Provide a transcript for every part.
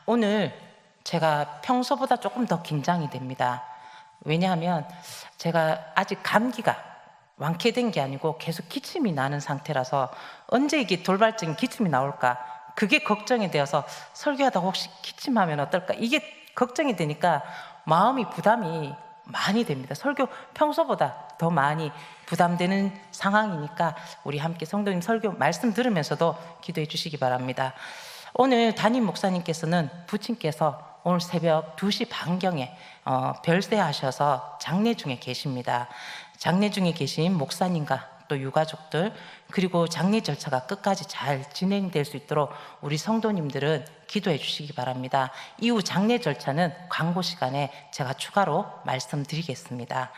오늘 제가 평소보다 조금 더 긴장이 됩니다. 왜냐하면 제가 아직 감기가 완쾌된 게 아니고 계속 기침이 나는 상태라서 언제 이게 돌발적인 기침이 나올까, 그게 걱정이 되어서 설교하다가 혹시 기침하면 어떨까, 이게 걱정이 되니까 마음이 부담이 많이 됩니다. 설교 평소보다 더 많이 부담되는 상황이니까 우리 함께 성도님 설교 말씀 들으면서도 기도해 주시기 바랍니다. 오늘 담임 목사님께서는 부친께서 오늘 새벽 2시 반경에 별세하셔서 장례 중에 계십니다. 장례 중에 계신 목사님과 또 유가족들, 그리고 장례 절차가 끝까지 잘 진행될 수 있도록 우리 성도님들은 기도해 주시기 바랍니다. 이후 장례 절차는 광고 시간에 제가 추가로 말씀드리겠습니다.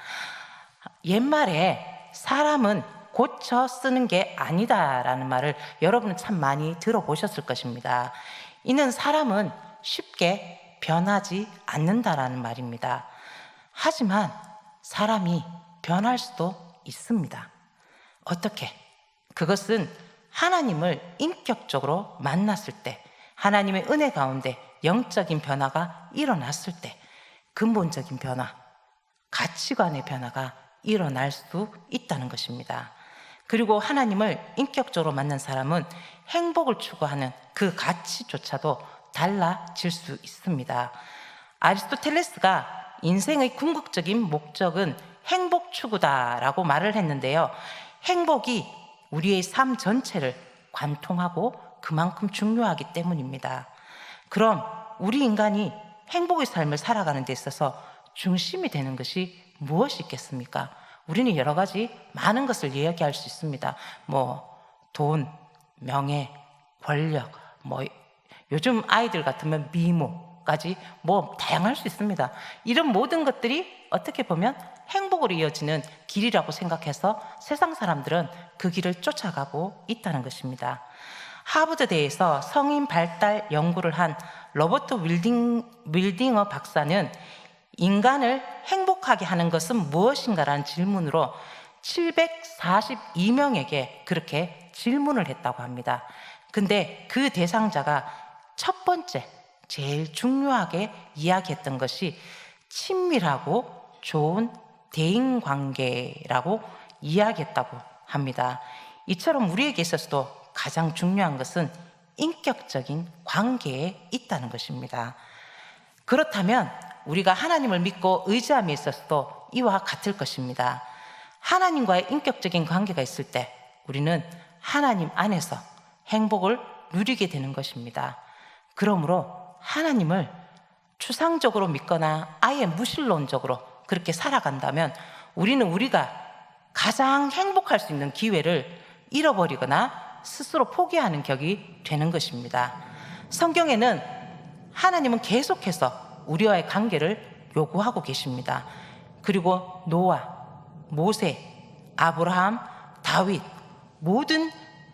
옛말에 사람은 고쳐 쓰는 게 아니다라는 말을 여러분은 참 많이 들어보셨을 것입니다. 이는 사람은 쉽게 변하지 않는다라는 말입니다. 하지만 사람이 변할 수도 있습니다. 어떻게? 그것은 하나님을 인격적으로 만났을 때, 하나님의 은혜 가운데 영적인 변화가 일어났을 때, 근본적인 변화, 가치관의 변화가 일어날 수 있다는 것입니다. 그리고 하나님을 인격적으로 만난 사람은 행복을 추구하는 그 가치조차도 달라질 수 있습니다. 아리스토텔레스가 인생의 궁극적인 목적은 행복 추구다라고 말을 했는데요, 행복이 우리의 삶 전체를 관통하고 그만큼 중요하기 때문입니다. 그럼 우리 인간이 행복의 삶을 살아가는 데 있어서 중심이 되는 것이 무엇이 있겠습니까? 우리는 여러 가지 많은 것을 이야기할 수 있습니다. 돈, 명예, 권력, 요즘 아이들 같으면 미모까지 다양할 수 있습니다. 이런 모든 것들이 어떻게 보면 행복으로 이어지는 길이라고 생각해서 세상 사람들은 그 길을 쫓아가고 있다는 것입니다. 하버드대에서 성인 발달 연구를 한 로버트 윌딩어 박사는 인간을 행복하게 하는 것은 무엇인가라는 질문으로 742명에게 그렇게 질문을 했다고 합니다. 근데 그 대상자가 첫 번째, 제일 중요하게 이야기했던 것이 친밀하고 좋은 대인관계라고 이야기했다고 합니다. 이처럼 우리에게 있어서도 가장 중요한 것은 인격적인 관계에 있다는 것입니다. 그렇다면 우리가 하나님을 믿고 의지함에 있어서도 이와 같을 것입니다. 하나님과의 인격적인 관계가 있을 때 우리는 하나님 안에서 행복을 누리게 되는 것입니다. 그러므로 하나님을 추상적으로 믿거나 아예 무신론적으로 그렇게 살아간다면 우리는 우리가 가장 행복할 수 있는 기회를 잃어버리거나 스스로 포기하는 격이 되는 것입니다. 성경에는 하나님은 계속해서 우리와의 관계를 요구하고 계십니다. 그리고 노아, 모세, 아브라함, 다윗, 모든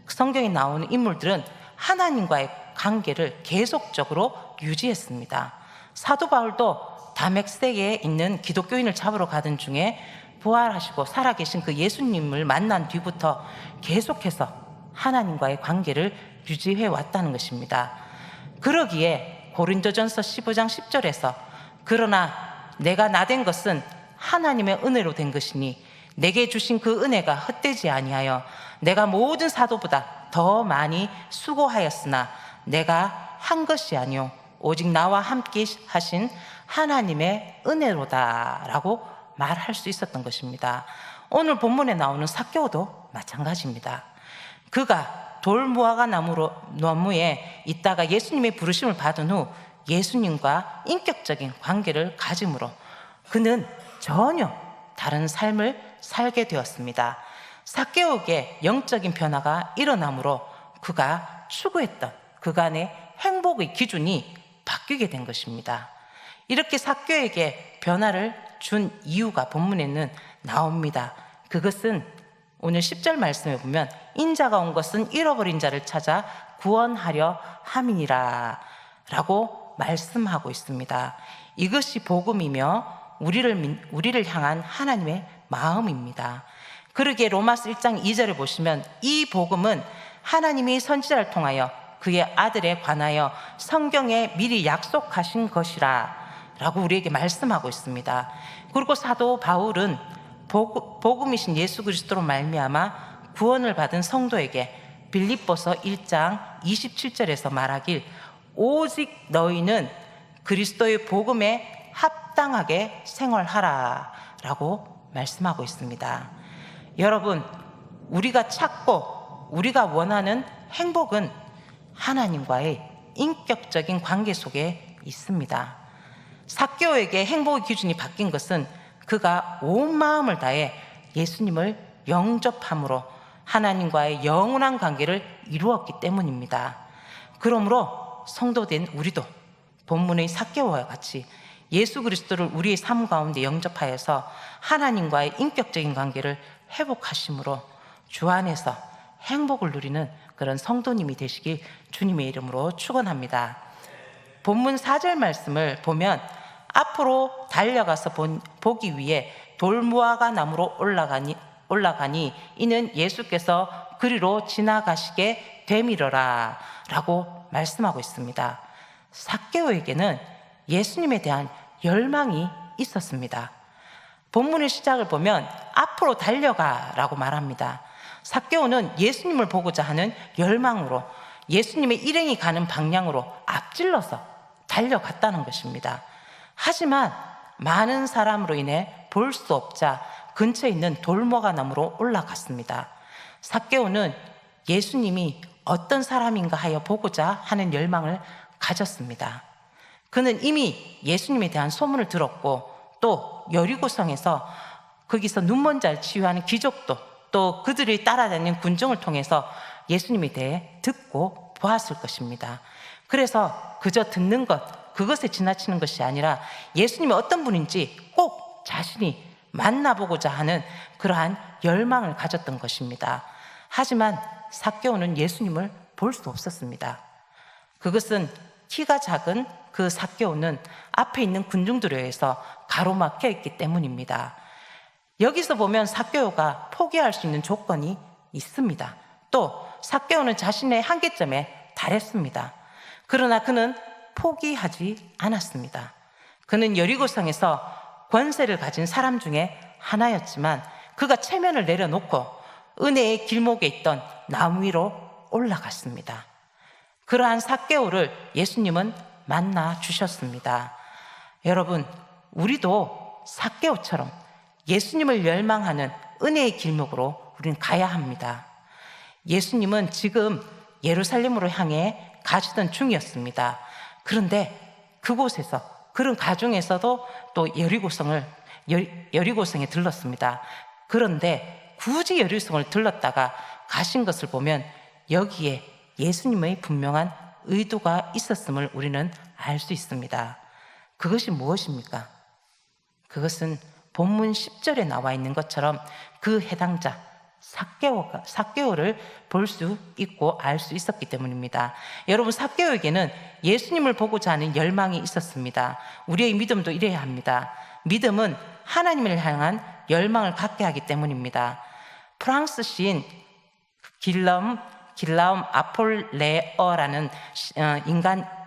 성경에 나오는 인물들은 하나님과의 관계를 계속적으로 유지했습니다. 사도 바울도 다메섹에 있는 기독교인을 잡으러 가던 중에 부활하시고 살아계신 그 예수님을 만난 뒤부터 계속해서 하나님과의 관계를 유지해 왔다는 것입니다. 그러기에 고린도전서 15장 10절에서 그러나 내가 나된 것은 하나님의 은혜로 된 것이니 내게 주신 그 은혜가 헛되지 아니하여 내가 모든 사도보다 더 많이 수고하였으나 내가 한 것이 아니요 오직 나와 함께 하신 하나님의 은혜로다라고 말할 수 있었던 것입니다. 오늘 본문에 나오는 삭개오도 마찬가지입니다. 그가 돌무화과 나무에 있다가 예수님의 부르심을 받은 후 예수님과 인격적인 관계를 가짐으로 그는 전혀 다른 삶을 살게 되었습니다. 삭개오에게 영적인 변화가 일어나므로 그가 추구했던 그간의 행복의 기준이 바뀌게 된 것입니다. 이렇게 삭개오에게 변화를 준 이유가 본문에는 나옵니다. 그것은 오늘 10절 말씀에 보면 인자가 온 것은 잃어버린 자를 찾아 구원하려 함이니라 라고 말씀하고 있습니다. 이것이 복음이며 우리를 향한 하나님의 마음입니다. 그러기에 로마서 1장 2절을 보시면 이 복음은 하나님이 선지자를 통하여 그의 아들에 관하여 성경에 미리 약속하신 것이라 라고 우리에게 말씀하고 있습니다. 그리고 사도 바울은 복음이신 예수 그리스도로 말미암아 구원을 받은 성도에게 빌립보서 1장 27절에서 말하길 오직 너희는 그리스도의 복음에 합당하게 생활하라 라고 말씀하고 있습니다. 여러분, 우리가 찾고 우리가 원하는 행복은 하나님과의 인격적인 관계 속에 있습니다. 삭개오에게 행복의 기준이 바뀐 것은 그가 온 마음을 다해 예수님을 영접함으로 하나님과의 영원한 관계를 이루었기 때문입니다. 그러므로 성도된 우리도 본문의 삭개오와 같이 예수 그리스도를 우리의 삶 가운데 영접하여서 하나님과의 인격적인 관계를 회복하심으로 주 안에서 행복을 누리는 그런 성도님이 되시길 주님의 이름으로 축원합니다. 본문 4절 말씀을 보면 앞으로 달려가서 보기 위해 돌무화과 나무로 올라가니 이는 예수께서 그리로 지나가시게 되밀어라 라고 말씀하고 있습니다. 삭개오에게는 예수님에 대한 열망이 있었습니다. 본문의 시작을 보면 앞으로 달려가 라고 말합니다. 삭개오는 예수님을 보고자 하는 열망으로 예수님의 일행이 가는 방향으로 앞질러서 달려갔다는 것입니다. 하지만 많은 사람으로 인해 볼 수 없자 근처에 있는 돌무화과 나무로 올라갔습니다. 삭개오는 예수님이 어떤 사람인가 하여 보고자 하는 열망을 가졌습니다. 그는 이미 예수님에 대한 소문을 들었고 또 여리고성에서 거기서 눈먼 자를 치유하는 기적도 또 그들이 따라다니는 군중을 통해서 예수님에 대해 듣고 보았을 것입니다. 그래서 그저 듣는 것, 그것에 지나치는 것이 아니라 예수님이 어떤 분인지 꼭 자신이 만나보고자 하는 그러한 열망을 가졌던 것입니다. 하지만 삭개오는 예수님을 볼 수 없었습니다. 그것은 키가 작은 그 삭개오는 앞에 있는 군중들에 의해서 가로막혀 있기 때문입니다. 여기서 보면 삭개오가 포기할 수 있는 조건이 있습니다. 또 삭개오는 자신의 한계점에 달했습니다. 그러나 그는 포기하지 않았습니다. 그는 여리고성에서 권세를 가진 사람 중에 하나였지만 그가 체면을 내려놓고 은혜의 길목에 있던 나무 위로 올라갔습니다. 그러한 삭개오를 예수님은 만나 주셨습니다. 여러분, 우리도 삭개오처럼 예수님을 열망하는 은혜의 길목으로 우리는 가야 합니다. 예수님은 지금 예루살렘으로 향해 가시던 중이었습니다. 그런데 그곳에서 그런 가중에서도 또 여리고성에 들렀습니다. 그런데 굳이 여리고성을 들렀다가 가신 것을 보면 여기에 예수님의 분명한 의도가 있었음을 우리는 알 수 있습니다. 그것이 무엇입니까? 그것은 본문 10절에 나와 있는 것처럼 그 해당자 삭개오를 볼 수 있고 알 수 있었기 때문입니다. 여러분, 삭개오에게는 예수님을 보고자 하는 열망이 있었습니다. 우리의 믿음도 이래야 합니다. 믿음은 하나님을 향한 열망을 갖게 하기 때문입니다. 프랑스 시인 길라움 아폴레어라는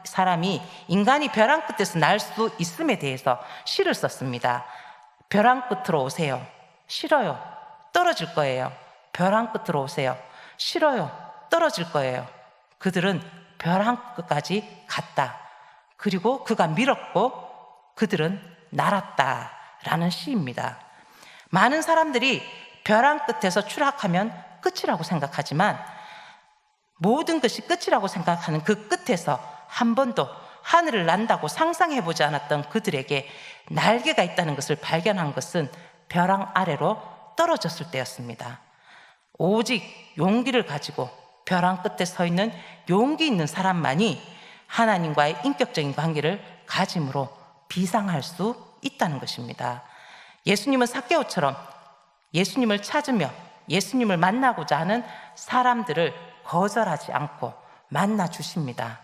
사람이 인간이 벼랑 끝에서 날 수 있음에 대해서 시를 썼습니다. 벼랑 끝으로 오세요. 싫어요. 떨어질 거예요. 벼랑 끝으로 오세요. 싫어요. 떨어질 거예요. 그들은 벼랑 끝까지 갔다. 그리고 그가 밀었고 그들은 날았다 라는 시입니다. 많은 사람들이 벼랑 끝에서 추락하면 끝이라고 생각하지만 모든 것이 끝이라고 생각하는 그 끝에서 한 번도 하늘을 난다고 상상해보지 않았던 그들에게 날개가 있다는 것을 발견한 것은 벼랑 아래로 떨어졌을 때였습니다. 오직 용기를 가지고 벼랑 끝에 서 있는 용기 있는 사람만이 하나님과의 인격적인 관계를 가짐으로 비상할 수 있다는 것입니다. 예수님은 삭개오처럼 예수님을 찾으며 예수님을 만나고자 하는 사람들을 거절하지 않고 만나 주십니다.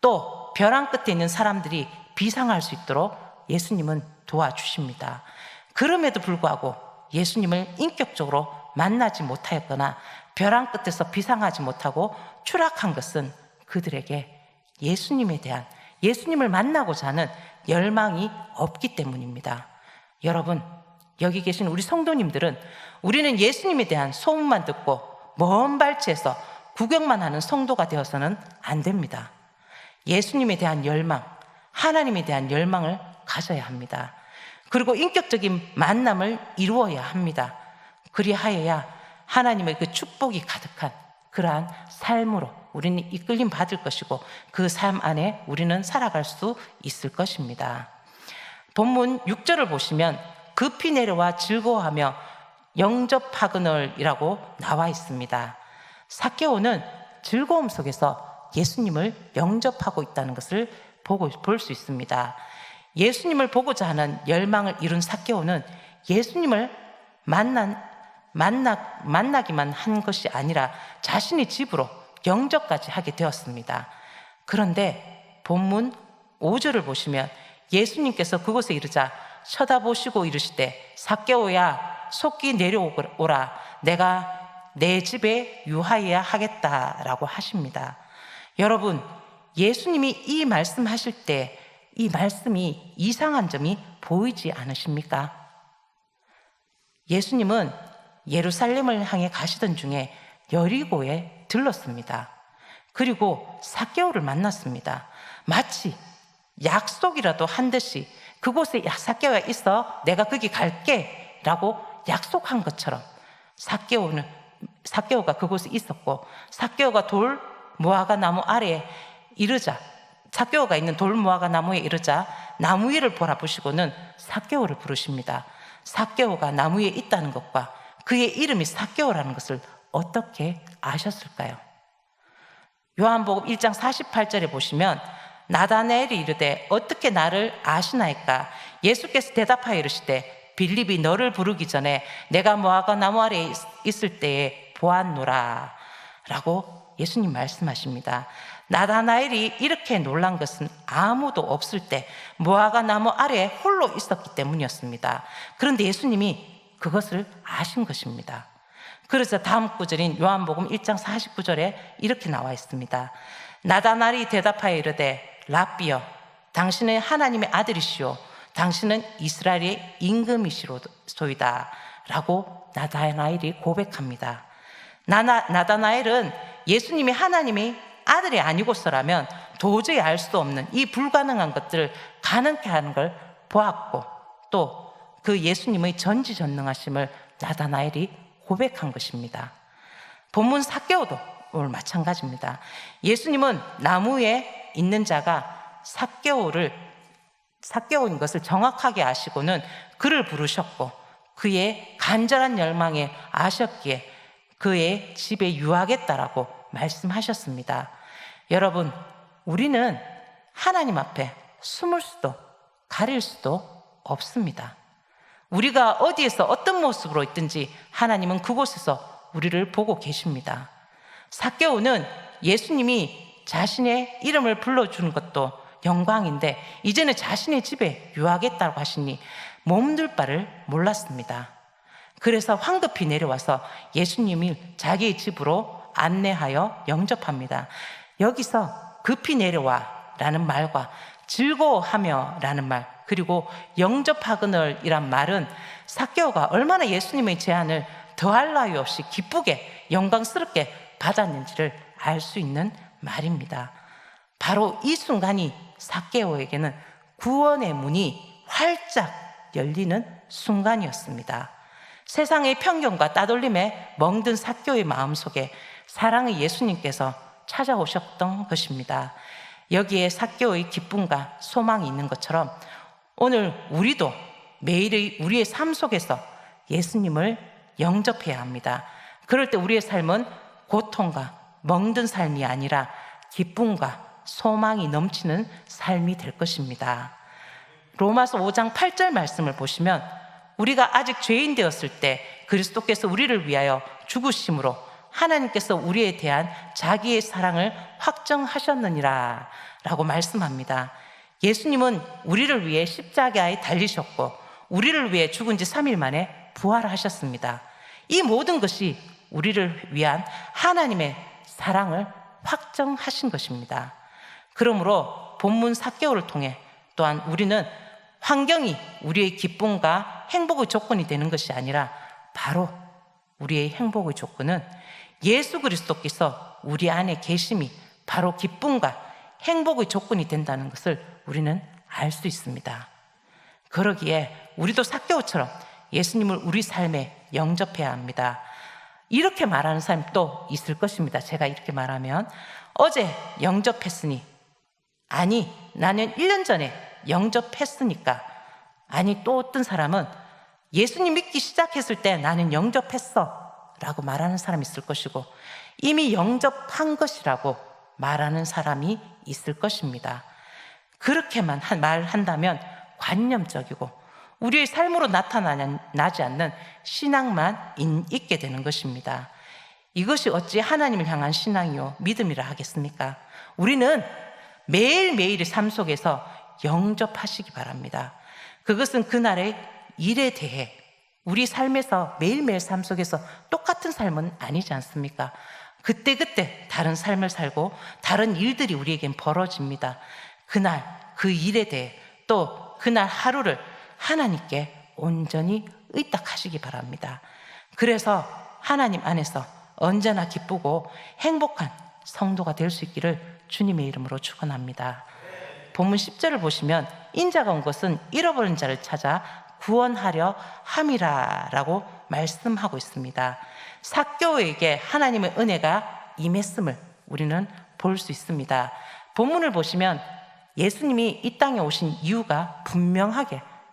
또 벼랑 끝에 있는 사람들이 비상할 수 있도록 예수님은 도와주십니다. 그럼에도 불구하고 예수님을 인격적으로 만나지 못하였거나 벼랑 끝에서 비상하지 못하고 추락한 것은 그들에게 예수님에 대한, 예수님을 만나고자 하는 열망이 없기 때문입니다. 여러분, 여기 계신 우리 성도님들은 우리는 예수님에 대한 소문만 듣고 먼 발치에서 구경만 하는 성도가 되어서는 안 됩니다. 예수님에 대한 열망, 하나님에 대한 열망을 가져야 합니다. 그리고 인격적인 만남을 이루어야 합니다. 그리하여야 하나님의 그 축복이 가득한 그러한 삶으로 우리는 이끌림 받을 것이고 그 삶 안에 우리는 살아갈 수 있을 것입니다. 본문 6절을 보시면 급히 내려와 즐거워하며 영접하거늘이라고 나와 있습니다. 삭개오는 즐거움 속에서 예수님을 영접하고 있다는 것을 볼 수 있습니다. 예수님을 보고자 하는 열망을 이룬 삭개오는 예수님을 만나기만 한 것이 아니라 자신의 집으로 영접까지 하게 되었습니다. 그런데 본문 5절을 보시면 예수님께서 그곳에 이르자 쳐다보시고 이르시되 삭개오야 속히 내려오라 내가 내 집에 유하여야 하겠다라고 하십니다. 여러분, 예수님이 이 말씀하실 때 이 말씀이 이상한 점이 보이지 않으십니까? 예수님은 예루살렘을 향해 가시던 중에 여리고에 들렀습니다. 그리고 삭개오를 만났습니다. 마치 약속이라도 한 듯이 그곳에 삭개오가 있어 내가 거기 갈게 라고 약속한 것처럼 삭개오가 그곳에 있었고, 삭개오가 돌 무화과 나무 아래에 이르자, 삭개오가 있는 돌 무화과 나무에 이르자 나무 위를 바라보시고는 삭개오를 부르십니다. 삭개오가 나무 위에 있다는 것과 그의 이름이 삭개오라는 것을 어떻게 아셨을까요? 요한복음 1장 48절에 보시면 나다나엘이 이르되 어떻게 나를 아시나이까? 예수께서 대답하여 이르시되 빌립이 너를 부르기 전에 내가 무화과 나무 아래에 있을 때에 보았노라 라고 예수님 말씀하십니다. 나다나엘이 이렇게 놀란 것은 아무도 없을 때 무화과 나무 아래에 홀로 있었기 때문이었습니다. 그런데 예수님이 그것을 아신 것입니다. 그래서 다음 구절인 요한복음 1장 49절에 이렇게 나와 있습니다. 나다나엘이 대답하여 이르되 랍비여 당신은 하나님의 아들이시오 당신은 이스라엘의 임금이시로소이다 라고 나다나엘이 고백합니다. 나다나엘은 예수님이 하나님의 아들이 아니고서라면 도저히 알 수 없는 이 불가능한 것들을 가능케 하는 걸 보았고, 또 그 예수님의 전지전능하심을 나다나엘이 고백한 것입니다. 본문 삭개오도 오늘 마찬가지입니다. 예수님은 나무에 있는 자가 삭개오인 것을 정확하게 아시고는 그를 부르셨고 그의 간절한 열망에 아셨기에 그의 집에 유하겠다라고 말씀하셨습니다. 여러분, 우리는 하나님 앞에 숨을 수도 가릴 수도 없습니다. 우리가 어디에서 어떤 모습으로 있든지 하나님은 그곳에서 우리를 보고 계십니다. 삭개오는 예수님이 자신의 이름을 불러주는 것도 영광인데 이제는 자신의 집에 유하겠다고 하시니 몸둘 바를 몰랐습니다. 그래서 황급히 내려와서 예수님이 자기의 집으로 안내하여 영접합니다. 여기서 급히 내려와 라는 말과 즐거워하며 라는 말, 그리고 영접하거늘이란 말은 삭개오가 얼마나 예수님의 제안을 더할 나위 없이 기쁘게 영광스럽게 받았는지를 알 수 있는 말입니다. 바로 이 순간이 삭개오에게는 구원의 문이 활짝 열리는 순간이었습니다. 세상의 편견과 따돌림에 멍든 삭개오의 마음속에 사랑의 예수님께서 찾아오셨던 것입니다. 여기에 삭개오의 기쁨과 소망이 있는 것처럼 오늘 우리도 매일의 우리의 삶 속에서 예수님을 영접해야 합니다. 그럴 때 우리의 삶은 고통과 멍든 삶이 아니라 기쁨과 소망이 넘치는 삶이 될 것입니다. 로마서 5장 8절 말씀을 보시면 우리가 아직 죄인 되었을 때 그리스도께서 우리를 위하여 죽으심으로 하나님께서 우리에 대한 자기의 사랑을 확정하셨느니라 라고 말씀합니다. 예수님은 우리를 위해 십자가에 달리셨고 우리를 위해 죽은 지 3일 만에 부활하셨습니다. 이 모든 것이 우리를 위한 하나님의 사랑을 확정하신 것입니다. 그러므로 본문 삭개오를 통해 또한 우리는 환경이 우리의 기쁨과 행복의 조건이 되는 것이 아니라 바로 우리의 행복의 조건은 예수 그리스도께서 우리 안에 계심이 바로 기쁨과 행복의 조건이 된다는 것을 우리는 알 수 있습니다. 그러기에 우리도 삭개오처럼 예수님을 우리 삶에 영접해야 합니다. 이렇게 말하는 사람이 또 있을 것입니다. 제가 이렇게 말하면 어제 영접했으니, 아니 나는 1년 전에 영접했으니까, 아니 또 어떤 사람은 예수님 믿기 시작했을 때 나는 영접했어 라고 말하는 사람이 있을 것이고, 이미 영접한 것이라고 말하는 사람이 있을 것입니다. 그렇게만 말한다면 관념적이고 우리의 삶으로 나타나지 않는 신앙만 있게 되는 것입니다. 이것이 어찌 하나님을 향한 신앙이요 믿음이라 하겠습니까? 우리는 매일매일의 삶 속에서 영접하시기 바랍니다. 그것은 그날의 일에 대해 우리 삶에서 매일매일 삶 속에서 똑같은 삶은 아니지 않습니까? 그때그때 다른 삶을 살고 다른 일들이 우리에겐 벌어집니다. 그날 그 일에 대해 또 그날 하루를 하나님께 온전히 의탁하시기 바랍니다. 그래서 하나님 안에서 언제나 기쁘고 행복한 성도가 될 수 있기를 주님의 이름으로 축원합니다. 본문 10절을 보시면 인자가 온 것은 잃어버린 자를 찾아 구원하려 함이라 라고 말씀하고 있습니다. 삭개오에게 하나님의 은혜가 임했음을 우리는 볼 수 있습니다. 본문을 보시면 예수님이 이 땅에 오신 이유가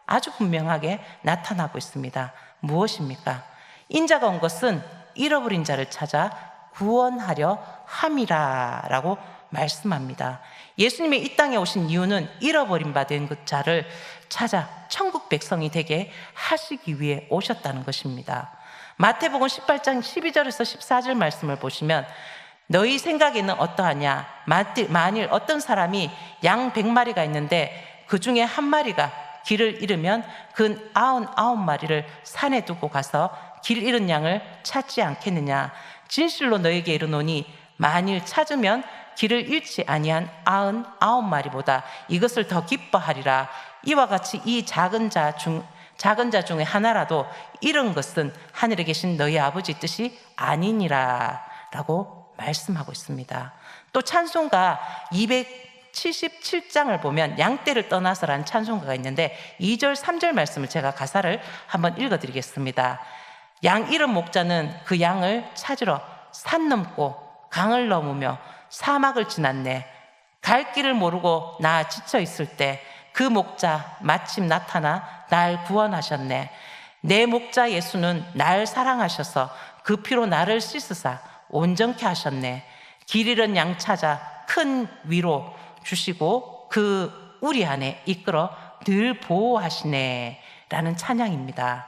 아주 분명하게 나타나고 있습니다. 무엇입니까? 인자가 온 것은 잃어버린 자를 찾아 구원하려 함이라 라고 말씀합니다. 예수님이 이 땅에 오신 이유는 잃어버린 바 된 그 자를 찾아 천국 백성이 되게 하시기 위해 오셨다는 것입니다. 마태복음 18장 12절에서 14절 말씀을 보시면 너희 생각에는 어떠하냐? 만일 어떤 사람이 양 100마리가 있는데 그 중에 한 마리가 길을 잃으면 그 99마리를 산에 두고 가서 길 잃은 양을 찾지 않겠느냐? 진실로 너에게 이르노니 만일 찾으면 길을 잃지 아니한 99마리보다 이것을 더 기뻐하리라. 이와 같이 이 작은 자 중에 하나라도 잃은 것은 하늘에 계신 너희 아버지 뜻이 아니니라 라고 말씀하고 있습니다. 또 찬송가 277장을 보면 양떼를 떠나서라는 찬송가가 있는데 2절 3절 말씀을 제가 가사를 한번 읽어드리겠습니다. 양 잃은 목자는 그 양을 찾으러 산 넘고 강을 넘으며 사막을 지났네. 갈 길을 모르고 나 지쳐 있을 때 그 목자 마침 나타나 날 구원하셨네. 내 목자 예수는 날 사랑하셔서 그 피로 나를 씻으사 온전케 하셨네. 길 잃은 양 찾아 큰 위로 주시고 그 우리 안에 이끌어 늘 보호하시네 라는 찬양입니다.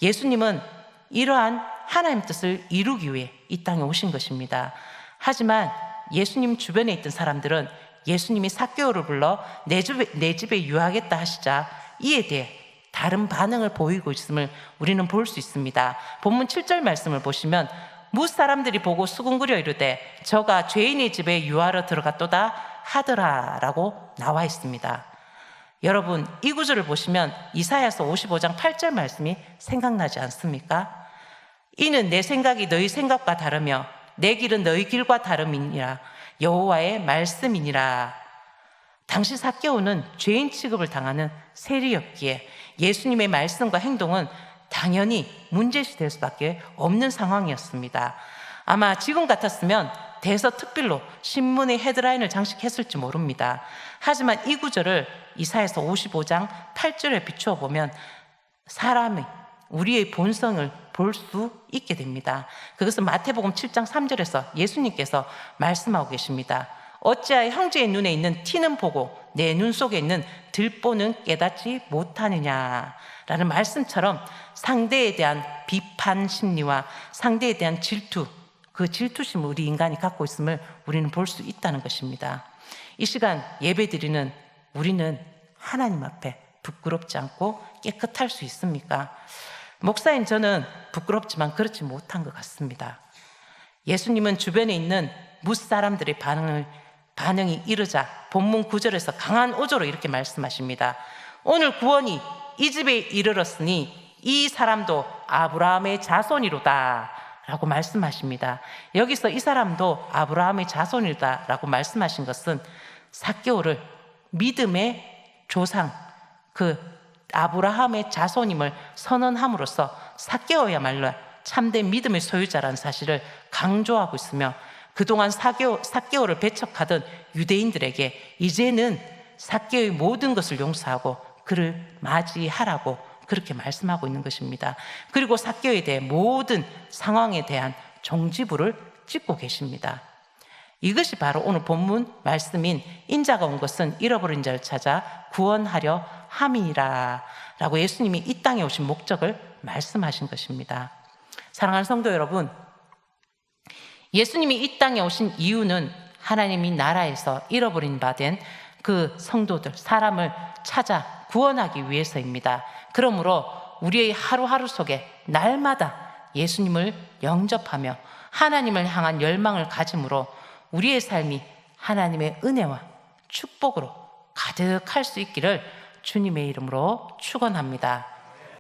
예수님은 이러한 하나님 뜻을 이루기 위해 이 땅에 오신 것입니다. 하지만 예수님 주변에 있던 사람들은 예수님이 삭개오를 불러 내 집에 유하겠다 하시자 이에 대해 다른 반응을 보이고 있음을 우리는 볼 수 있습니다. 본문 7절 말씀을 보시면 무사람들이 보고 수군거려 이르되 저가 죄인의 집에 유하러 들어갔도다 하더라 라고 나와 있습니다. 여러분 이 구절을 보시면 이사야서 55장 8절 말씀이 생각나지 않습니까? 이는 내 생각이 너희 생각과 다르며 내 길은 너희 길과 다름이니라. 여호와의 말씀이니라. 당시 삭개오는 죄인 취급을 당하는 세리였기에 예수님의 말씀과 행동은 당연히 문제시될 수밖에 없는 상황이었습니다. 아마 지금 같았으면 대서특필로 신문의 헤드라인을 장식했을지 모릅니다. 하지만 이 구절을 이사야서 55장 8절에 비추어 보면 사람이 우리의 본성을 볼 수 있게 됩니다. 그것은 마태복음 7장 3절에서 예수님께서 말씀하고 계십니다. 어찌하여 형제의 눈에 있는 티는 보고 내 눈 속에 있는 들보는 깨닫지 못하느냐 라는 말씀처럼 상대에 대한 비판 심리와 상대에 대한 질투, 그 질투심을 우리 인간이 갖고 있음을 우리는 볼 수 있다는 것입니다. 이 시간 예배드리는 우리는 하나님 앞에 부끄럽지 않고 깨끗할 수 있습니까? 목사인 저는 부끄럽지만 그렇지 못한 것 같습니다. 예수님은 주변에 있는 무사람들의 반응이 이르자 본문 9절에서 강한 어조로 이렇게 말씀하십니다. 오늘 구원이 이 집에 이르렀으니 이 사람도 아브라함의 자손이로다 라고 말씀하십니다. 여기서 이 사람도 아브라함의 자손이다 라고 말씀하신 것은 삭개오를 믿음의 조상, 그 아브라함의 자손임을 선언함으로써 삭개오야말로 참된 믿음의 소유자라는 사실을 강조하고 있으며, 그동안 삭개오를 배척하던 유대인들에게 이제는 삭개오의 모든 것을 용서하고 그를 맞이하라고 그렇게 말씀하고 있는 것입니다. 그리고 삭개오에 대해 모든 상황에 대한 종지부를 찍고 계십니다. 이것이 바로 오늘 본문 말씀인 인자가 온 것은 잃어버린 자를 찾아 구원하려 함이니라 라고 예수님이 이 땅에 오신 목적을 말씀하신 것입니다. 사랑하는 성도 여러분, 예수님이 이 땅에 오신 이유는 하나님이 나라에서 잃어버린 바 된 그 성도들, 사람을 찾아 구원하기 위해서입니다. 그러므로 우리의 하루하루 속에 날마다 예수님을 영접하며 하나님을 향한 열망을 가짐으로 우리의 삶이 하나님의 은혜와 축복으로 가득할 수 있기를 주님의 이름으로 축원합니다.